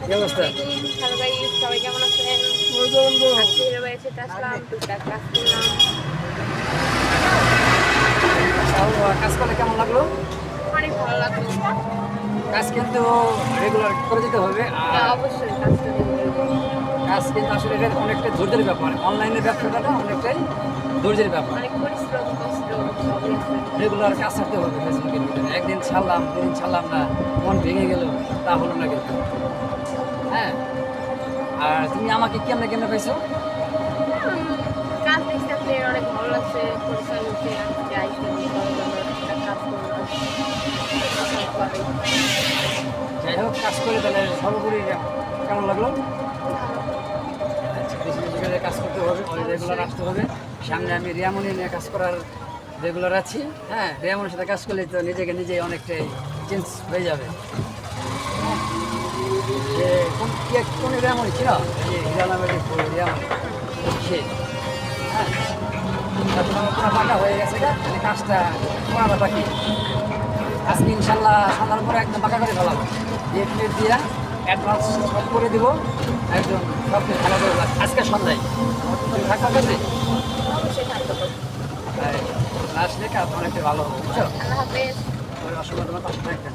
কি অবস্থা? Hello guys, সবাই কেমন আছেন? আজকে হিরো ভাইয়ের সাথে আসলাম, টুকটাক কাজ করলাম। তাও কাজ করলে কেমন লাগলো? অনেক ভালো লাগলো। কাজ কিন্তু রেগুলার করে যেতে হবে। হ্যাঁ, আর অবশ্যই কাজটা দেখবো। কাজ কিন্তু আসলে এটা অনেকটা ধৈর্যের ব্যাপার। অনলাইনের ব্যবসাটা না অনেকটাই ধৈর্যের ব্যাপার। অনেক পরিশ্রম কষ্ট সবই আছে। রেগুলার কাজ করতে হবে ফেসবুকের ভিতরে। একদিন ছাড়লাম, দুদিন ছাড়লাম না, মন ভেঙে গেল, তা হলো না কিন্তু। হ্যাঁ, আর তুমি আমাকে কেমনে কেমনে পাইছো? কাজ দেখতে আপনার অনেক ভালো লাগছে, পরিশ্রম হচ্ছে। আজকে আইসি কাজ করলাম। যাই হোক, কাজ করে তাহলে সর্বোপরি কেমন লাগলো? আচ্ছা, বেশি বেশি করে কাজ করতে হবে, রেগুলার আসতে হবে। সামনে আমি রিয়ামনি নিয়ে কাজ করার রেগুলার আছি। হ্যাঁ, রিয়ামনির সাথে কাজ করলে তো নিজেকে নিজেই অনেকটাই চেঞ্জ হয়ে যাবে। হ্যাঁ, যে কোন রিয়ামনি ছিল? এই যে হিরা নামের যে রিয়ামনি, সে হ্যাঁ, তারপর আমার পুরো ফাঁকা হয়ে গেছে গা, মানে কাজটা করাটা বাকি। আজকে ইনশাল্লাহ সন্ধ্যার পরে একদম পাকা করে ফেলাবো। দিয়ে প্লেট দিয়া অ্যাডভান্স সব করে দিব, একদম সব কিছু ভালো করে লাগবে। আজকে সন্ধ্যায় তুমি থাকবা কাছে অবশ্যই থাকতে হবে। আসলে কাজ অনেকটা ভালো হবে, বুঝছো? আল্লাহ হাফেজ। অসংখ্য তোমার পাশে থাকবেন।